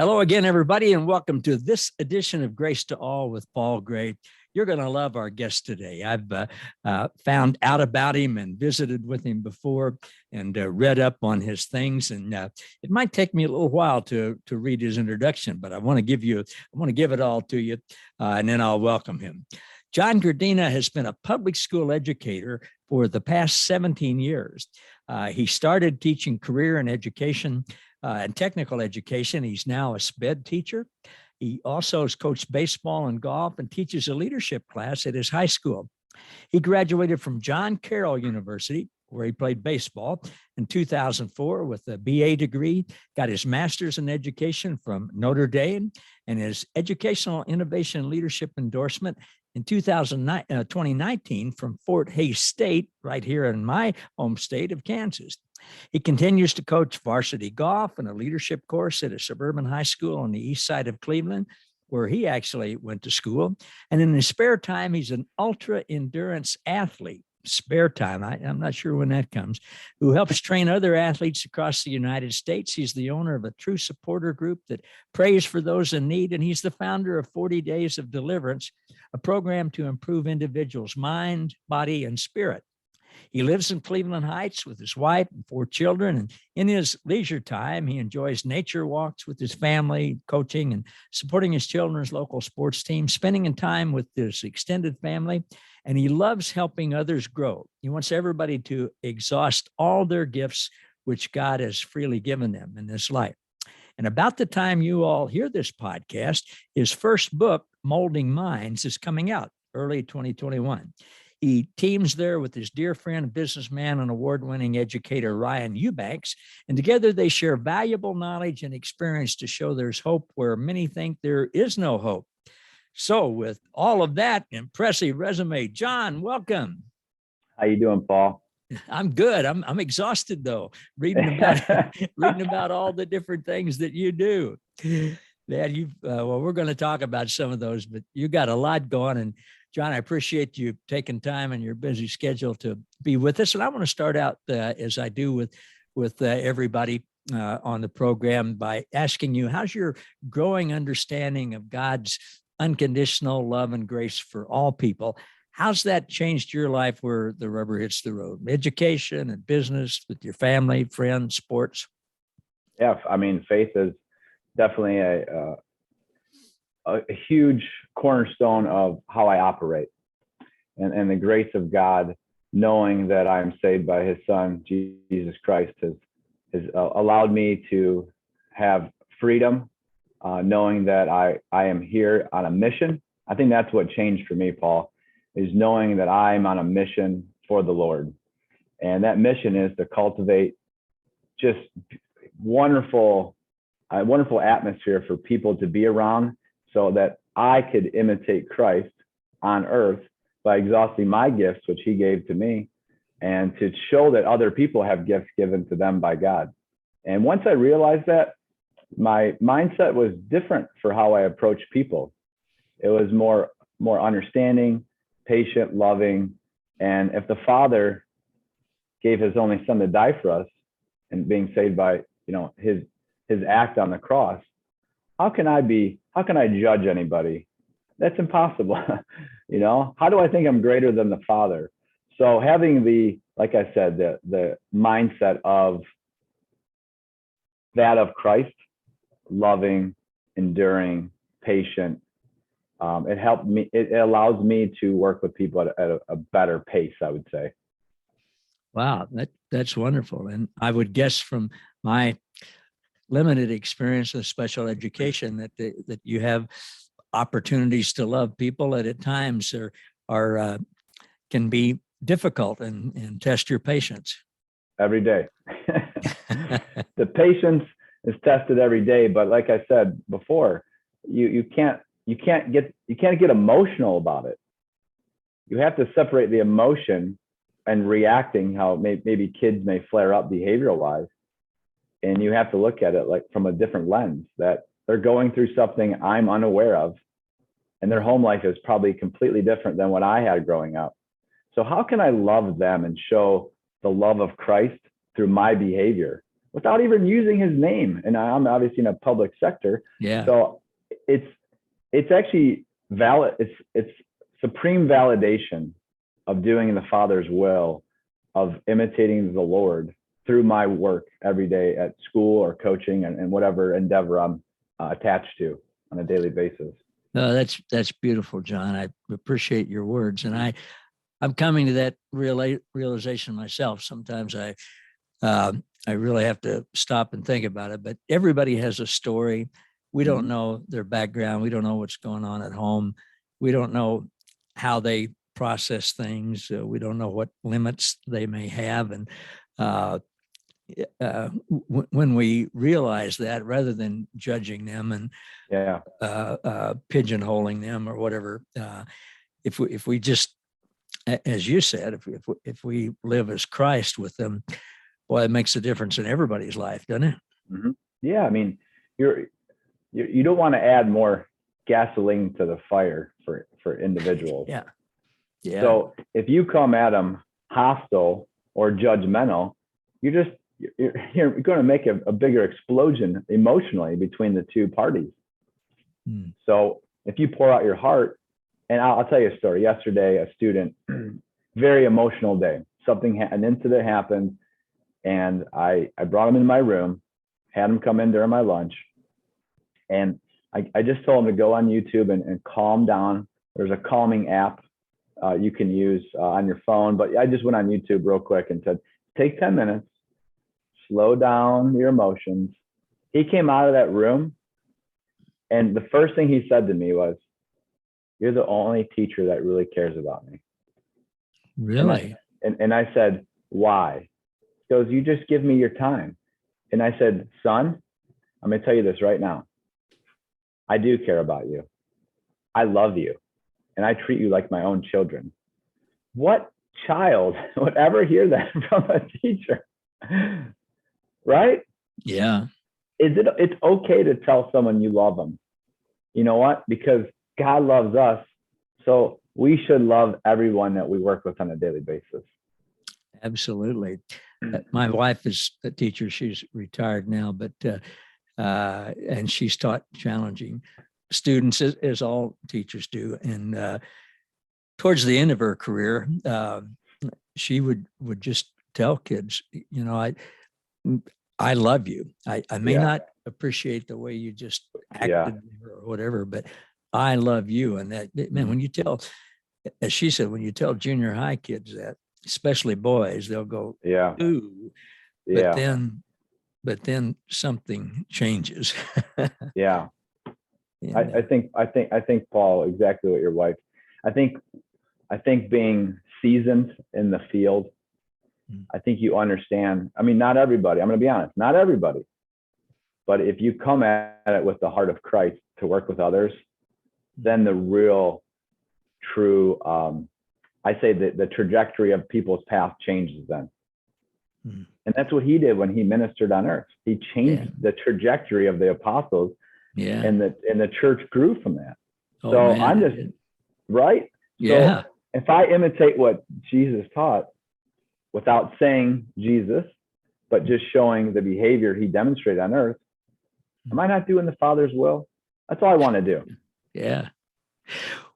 Hello again, everybody, and welcome to this edition of Grace to All with Paul Gray. You're going to love our guest today. I've found out about him and visited with him before and read up on his things. And it might take me a little while to read his introduction, but I want to give it all to you, and then I'll welcome him. John Grdina has been a public school educator for the past 17 years. He started teaching career and education and technical education. He's now a SPED teacher. He also has coached baseball and golf and teaches a leadership class at his high school. He graduated from John Carroll University, where he played baseball in 2004 with a BA degree, got his master's in education from Notre Dame, and his educational innovation leadership endorsement in 2019 from Fort Hays State, right here in my home state of Kansas. He continues to coach varsity golf and a leadership course at a suburban high school on the east side of Cleveland, where he actually went to school. And in his spare time, he's an ultra endurance athlete. Spare time, I'm not sure when that comes, who helps train other athletes across the United States. He's the owner of a TrueSupporter Group that prays for those in need, and he's the founder of 40 Days of Deliverance, a program to improve individuals' mind, body, and spirit. He lives in Cleveland Heights with his wife and 4 children, and in his leisure time, he enjoys nature walks with his family, coaching and supporting his children's local sports team, spending time with his extended family, and he loves helping others grow. He wants everybody to exhaust all their gifts, which God has freely given them in this life. And about the time you all hear this podcast, his first book, Molding Minds, is coming out early 2021. He teams there with his dear friend, businessman, and award-winning educator, Ryan Eubanks, and together they share valuable knowledge and experience to show there's hope where many think there is no hope. So with all of that impressive resume, John, welcome. How you doing, Paul? I'm good. I'm exhausted, though, reading about all the different things that you do. Man, we're going to talk about some of those, but you got a lot going. And John, I appreciate you taking time in your busy schedule to be with us. And I want to start out, as I do with everybody on the program, by asking you, how's your growing understanding of God's unconditional love and grace for all people? How's that changed your life where the rubber hits the road? Education and business, with your family, friends, sports? Yeah, I mean, faith is definitely a huge cornerstone of how I operate, and the grace of God, knowing that I'm saved by his son, Jesus Christ, has allowed me to have freedom, knowing that I am here on a mission. I think that's what changed for me, Paul, is knowing that I'm on a mission for the Lord. And that mission is to cultivate just wonderful atmosphere for people to be around, so that I could imitate Christ on earth by exhausting my gifts, which he gave to me, and to show that other people have gifts given to them by God. And once I realized that, my mindset was different for how I approach people. It was more understanding, patient, loving. And if the Father gave his only son to die for us, and being saved by, his act on the cross, how can I judge anybody? That's impossible. How do I think I'm greater than the Father? So having like I said, the mindset of that of Christ, loving, enduring, patient, it allows me to work with people at a better pace, I would say. Wow, that's wonderful. And I would guess from my limited experience with special education that you have opportunities to love people that at times are can be difficult and test your patience. Every day. The patience is tested every day, but like I said before, you can't get emotional about it. You have to separate the emotion and reacting, how maybe kids may flare up behavioral wise. And you have to look at it like from a different lens, that they're going through something I'm unaware of, and their home life is probably completely different than what I had growing up. So how can I love them and show the love of Christ through my behavior? without even using his name. And I'm obviously in a public sector. Yeah. So it's actually valid. It's supreme validation of doing the Father's will, of imitating the Lord through my work every day at school or coaching and whatever endeavor I'm attached to on a daily basis. No, that's beautiful, John. I appreciate your words, and I'm coming to that realization myself. Sometimes I really have to stop and think about it. But everybody has a story. We don't know their background. We don't know what's going on at home. We don't know how they process things. We don't know what limits they may have. And when we realize that, rather than judging them and pigeonholing them or whatever, if we just, as you said, if we live as Christ with them, boy, it makes a difference in everybody's life, doesn't it? Mm-hmm. Yeah, I mean, you don't want to add more gasoline to the fire for individuals. Yeah. So if you come at them hostile or judgmental, you're going to make a bigger explosion emotionally between the two parties. So if you pour out your heart, and I'll tell you a story. Yesterday, a student, very emotional day. An incident happened, and I brought him into my room, had him come in during my lunch, and I just told him to go on YouTube and calm down. There's a calming app you can use on your phone, but I just went on YouTube real quick and said, take 10 minutes, slow down your emotions. He came out of that room, and the first thing he said to me was, "You're the only teacher that really cares about me." Really? And I said, "Why?" He goes, "You just give me your time." And I said, "Son, I'm going to tell you this right now. I do care about you. I love you. And I treat you like my own children." What child would ever hear that from a teacher? Right? Yeah. It's okay to tell someone you love them. You know what? Because God loves us. So we should love everyone that we work with on a daily basis. Absolutely. My wife is a teacher. She's retired now, but and she's taught challenging students, as all teachers do. And towards the end of her career, she would just tell kids, I love you. I may not appreciate the way you just acted or whatever, but I love you. And that, man, when you tell, as she said, when you tell junior high kids that, especially boys, they'll go, ooh. But then something changes. Yeah. I think, Paul, exactly what your wife, I think being seasoned in the field, I think you understand. I mean, not everybody, I'm going to be honest, not everybody, but if you come at it with the heart of Christ to work with others, then the real true, I say that the trajectory of people's path changes then. And that's what he did when he ministered on earth. He changed the trajectory of the apostles, and the church grew from that. Oh, so man, I'm just right. Yeah. So if I imitate what Jesus taught without saying Jesus, but just showing the behavior he demonstrated on earth, am I not doing the Father's will? That's all I want to do. Yeah.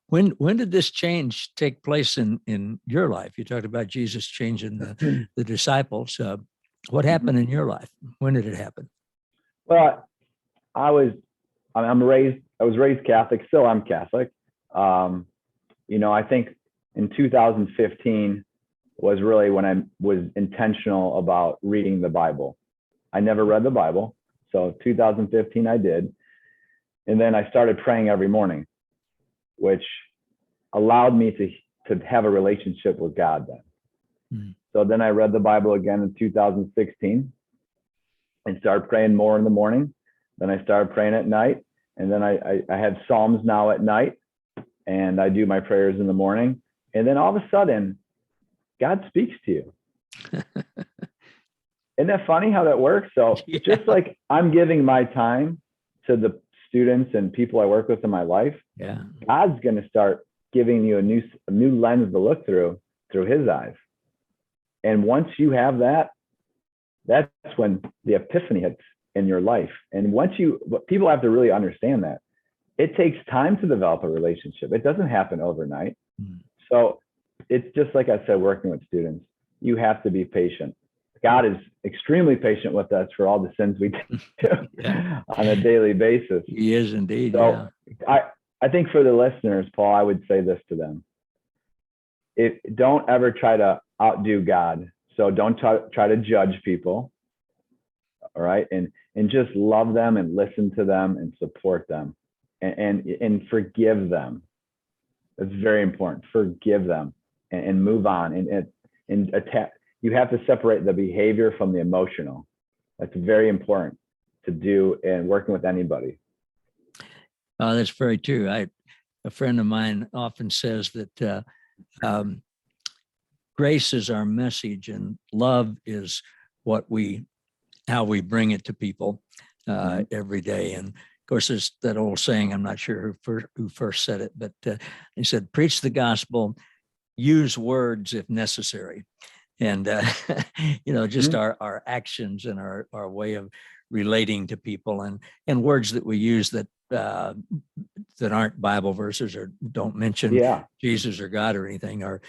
When did this change take place in your life? You talked about Jesus changing the disciples. What happened in your life? When did it happen? Well, I was raised Catholic. Still, I'm Catholic. I think in 2015 was really when I was intentional about reading the Bible. I never read the Bible. So 2015 I did. And then I started praying every morning, which allowed me to have a relationship with God then. So then I read the Bible again in 2016 and started praying more in the morning. Then I started praying at night. And then I have Psalms now at night, and I do my prayers in the morning. And then all of a sudden, God speaks to you. Isn't that funny how that works? So just like I'm giving my time to the students and people I work with in my life, God's going to start giving you a new lens to look through his eyes. And once you have that, that's when the epiphany hits in your life. And what people have to really understand that it takes time to develop a relationship. It doesn't happen overnight. So it's just like I said, working with students, you have to be patient. God is extremely patient with us for all the sins we do on a daily basis. He is indeed. So I think for the listeners, Paul, I would say this to them. Don't ever try to outdo God. So don't try to judge people. All right. And just love them and listen to them and support them and forgive them. That's very important. Forgive them and move on and attack. You have to separate the behavior from the emotional. That's very important to do in working with anybody. That's very true. A friend of mine often says that grace is our message and love is how we bring it to people every day. And of course, there's that old saying, I'm not sure who first said it, but he said, preach the gospel, use words if necessary. And, just our actions and our way of relating to people and words that we use that aren't Bible verses or don't mention Jesus or God or anything are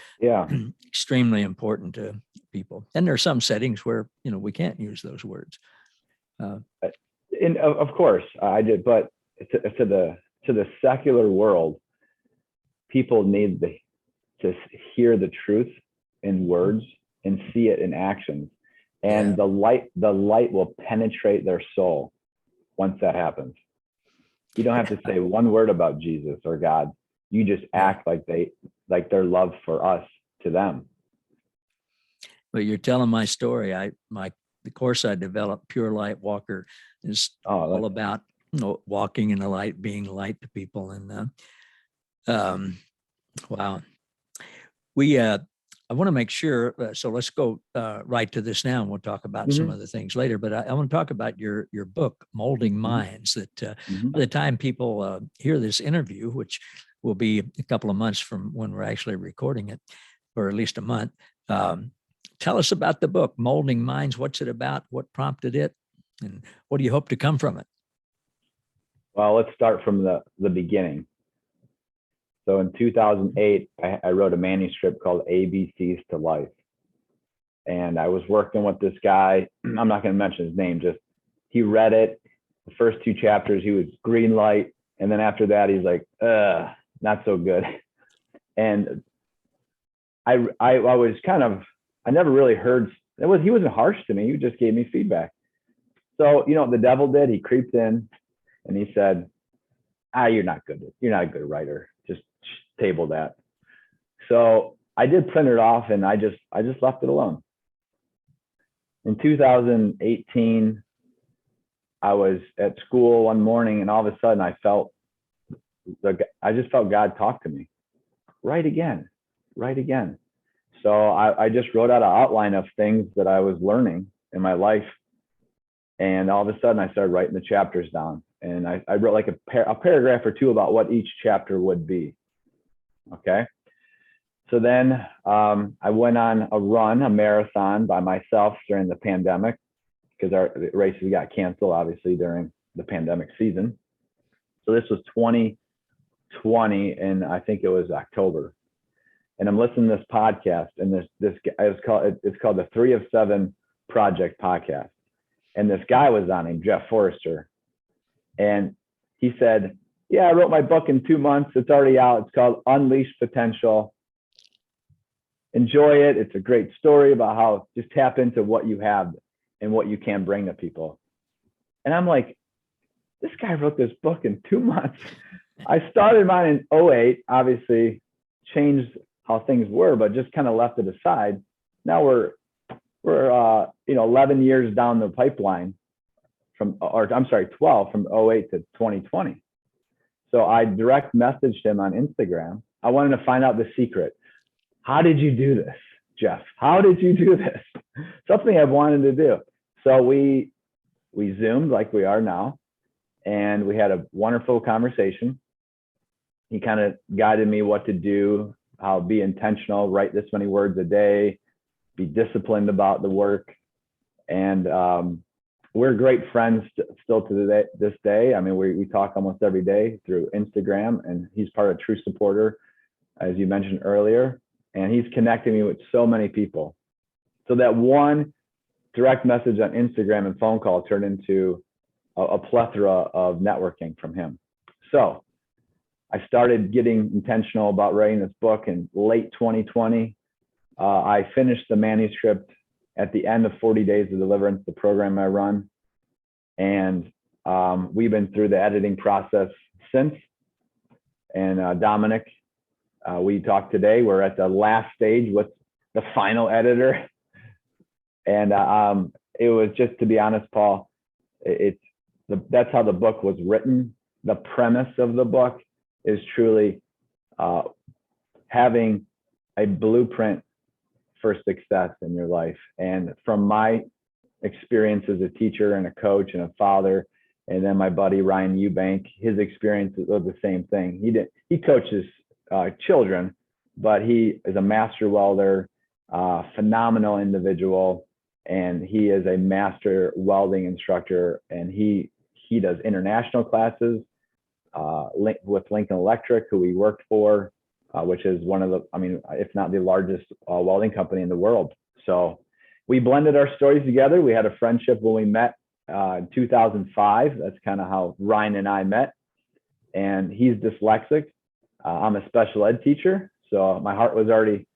extremely important to people. And there are some settings where, we can't use those words. And of course I did, but to the secular world, people need to hear the truth in words and see it in actions. And the light will penetrate their soul once that happens. You don't have to say one word about Jesus or God. You just act like their love for us to them. But you're telling my story. The course I developed, Pure Light Walker, is all about walking in the light, being light to people. And wow, I want to make sure. So let's go right to this now, and we'll talk about some other things later. But I want to talk about your book, Molding Minds. That by the time people hear this interview, which will be a couple of months from when we're actually recording it, or at least a month, tell us about the book, Molding Minds. What's it about? What prompted it? And what do you hope to come from it? Well, let's start from the beginning. So in 2008, I wrote a manuscript called ABCs to Life. And I was working with this guy. I'm not going to mention his name, just he read it. The first 2 chapters, he was green light. And then after that, he's like, not so good. And I was I never really heard, he wasn't harsh to me. He just gave me feedback. So, what the devil did? He creeped in and he said, you're not good. You're not a good writer. Just table that. So I did print it off and I just left it alone. In 2018, I was at school one morning and all of a sudden I just felt God talk to me. Write again. So I just wrote out an outline of things that I was learning in my life. And all of a sudden I started writing the chapters down. And I wrote like a paragraph or 2 about what each chapter would be. Okay. So then I went on a marathon by myself during the pandemic because our races got canceled, obviously, during the pandemic season. So this was 2020, and I think it was October. And I'm listening to this podcast, and it's called the 3 of 7 Project podcast. And this guy was on him, Jeff Forrester. And he said, I wrote my book in 2 months. It's already out. It's called Unleash Potential. Enjoy it. It's a great story about how just tap into what you have and what you can bring to people. And I'm like, this guy wrote this book in 2 months. I started mine in 2008, obviously changed how things were, but just kind of left it aside. Now we're 11 years down the pipeline 12 from 2008 to 2020. So I direct messaged him on Instagram. I wanted to find out the secret. How did you do this, Jeff? How did you do this? Something I've wanted to do. So we Zoomed like we are now, and we had a wonderful conversation. He kind of guided me what to do, how to be intentional, write this many words a day, be disciplined about the work, And we're great friends still to this day. I mean, we talk almost every day through Instagram, and he's part of TrueSupporter, as you mentioned earlier. And he's connecting me with so many people. So that one direct message on Instagram and phone call turned into a plethora of networking from him. So I started getting intentional about writing this book in late 2020. I finished the manuscript at the end of 40 Days of Deliverance, the program I run. And we've been through the editing process since. And Dominic, we talked today, we're at the last stage with the final editor. And it was just, to be honest, Paul, that's how the book was written. The premise of the book is truly having a blueprint for success in your life. And from my experience as a teacher and a coach and a father, and then my buddy Ryan Eubank, his experience was the same thing. He coaches children, but he is a master welder, phenomenal individual, and he is a master welding instructor, and he does international classes with Lincoln Electric, who we worked for, which is one of the, I mean, if not the largest welding company in the world. So we blended our stories together. We had a friendship when we met in 2005. That's kind of how Ryan and I met. And he's dyslexic. I'm a special ed teacher. So my heart was already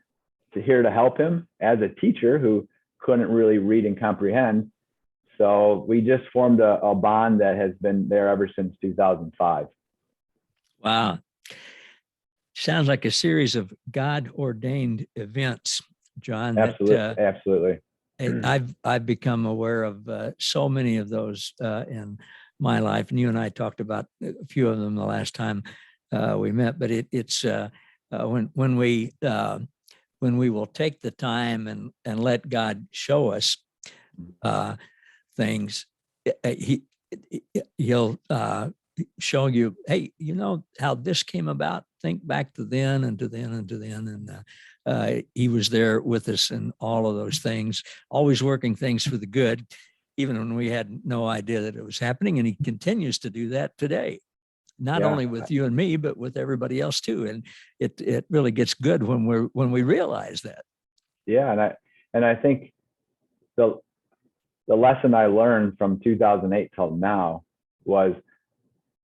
here to help him as a teacher who couldn't really read and comprehend. So we just formed a bond that has been there ever since 2005. Wow. Sounds like a series of God-ordained events, John. Absolutely. I've become aware of so many of those in my life, and you and I talked about a few of them the last time we met. But it's when we will take the time and let God show us things, he'll show you, hey, you know how this came about? Think back to then and to then and to then. And he was there with us in all of those things, always working things for the good, even when we had no idea that it was happening. And he continues to do that today, not only with you and me, but with everybody else too. And it really gets good when we realize that. Yeah. And I think the lesson I learned from 2008 till now was,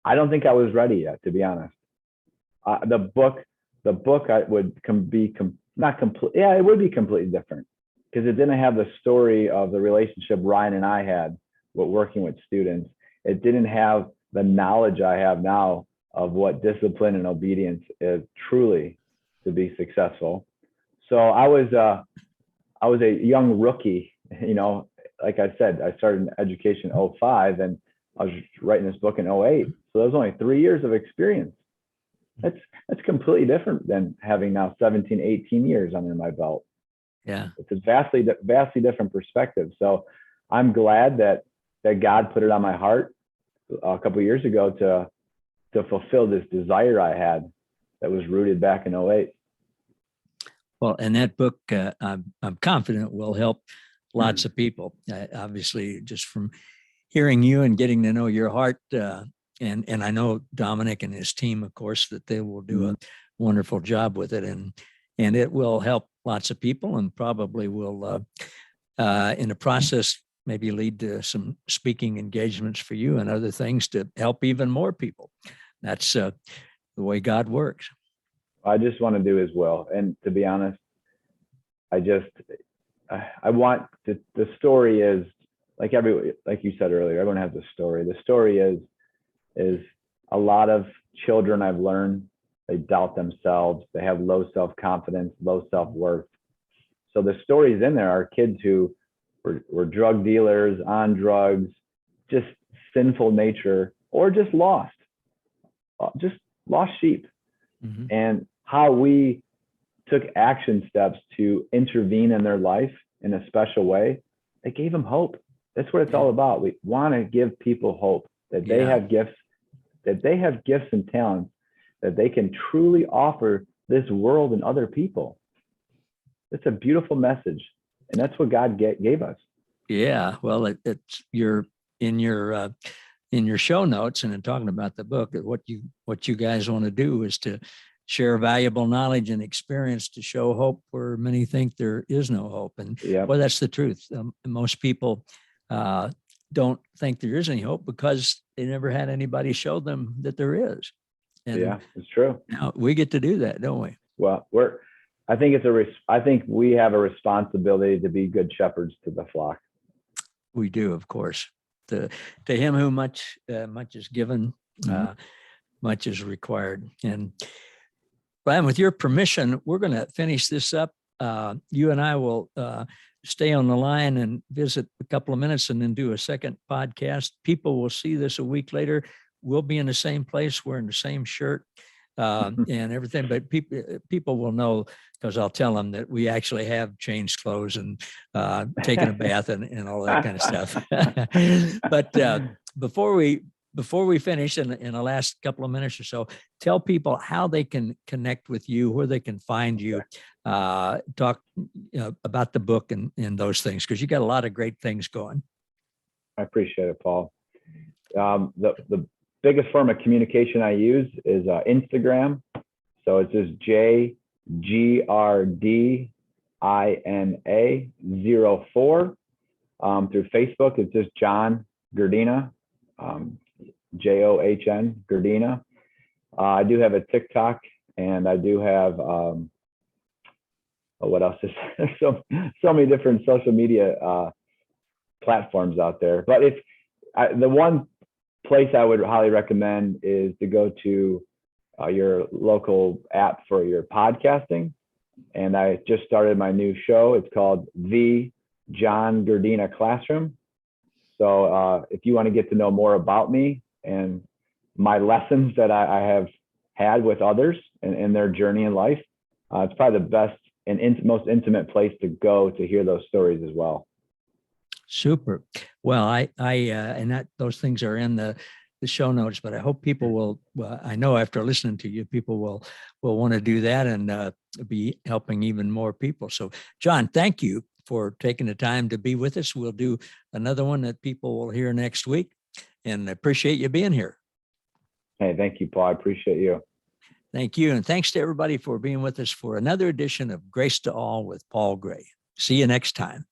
I don't think I was ready yet, to be honest. The book I would not complete. Yeah, it would be completely different because it didn't have the story of the relationship Ryan and I had with working with students. It didn't have the knowledge I have now of what discipline and obedience is truly to be successful. So I was a young rookie, you know, like I said, I started in education in 2005 and I was writing this book in 2008. So that was only 3 years of experience. That's completely different than having now 17, 18 years under my belt. Yeah. It's a vastly different perspective. So I'm glad that God put it on my heart a couple of years ago to fulfill this desire I had that was rooted back in 2008. Well, and that book, I'm confident will help lots of people. Obviously, just from hearing you and getting to know your heart, and I know Dominic and his team, of course, that they will do a wonderful job with it, and it will help lots of people, and probably will, in the process, maybe lead to some speaking engagements for you and other things to help even more people. That's the way God works. I just want to do his will. And to be honest, I want the story is like you said earlier, everyone has a story. The story is a lot of children I've learned, they doubt themselves. They have low self-confidence, low self-worth. So the stories in there are kids who were drug dealers, on drugs, just sinful nature, or just lost sheep. Mm-hmm. And how we took action steps to intervene in their life in a special way, it gave them hope. That's what it's all about. We want to give people hope that they have gifts, and talents that they can truly offer this world and other people. It's a beautiful message. And that's what God gave us. Yeah, well, it's you're in your show notes and in talking about the book. What you guys want to do is to share valuable knowledge and experience to show hope where many think there is no hope. And Yeah. well, that's the truth. Most people don't think there is any hope because they never had anybody show them that there is. And Yeah, it's true. now we get to do that, don't we? Well, I think I think we have a responsibility to be good shepherds to the flock. We do, of course. To him who much is given, much is required. And Brian, with your permission, we're going to finish this up. You and I will stay on the line and visit a couple of minutes and then do a second podcast. People will see this a week later. We'll be in the same place, wearing the same shirt and everything, but people will know because I'll tell them that we actually have changed clothes and taken a bath and all that kind of stuff. But before we finish in the last couple of minutes or so, tell people how they can connect with you, where they can find you, talk about the book and those things, because you got a lot of great things going. I appreciate it, Paul. The biggest form of communication I use is Instagram. So it's just JGRDINA04. Through Facebook, it's just John Grdina, JOHN Grdina. I do have a TikTok, and I do have what else is there? so many different social media platforms out there. But the one place I would highly recommend is to go to your local app for your podcasting. And I just started my new show. It's called The John Grdina Classroom. So if you want to get to know more about me and my lessons that I have had with others and their journey in life, it's probably the best and most intimate place to go to hear those stories as well. Super. Well, those things are in the show notes, but I hope people will, I know after listening to you, people will want to do that and be helping even more people. So John, thank you for taking the time to be with us. We'll do another one that people will hear next week, and I appreciate you being here. Hey, thank you, Paul. I appreciate you. Thank you. And thanks to everybody for being with us for another edition of Grace to All with Paul Gray. See you next time.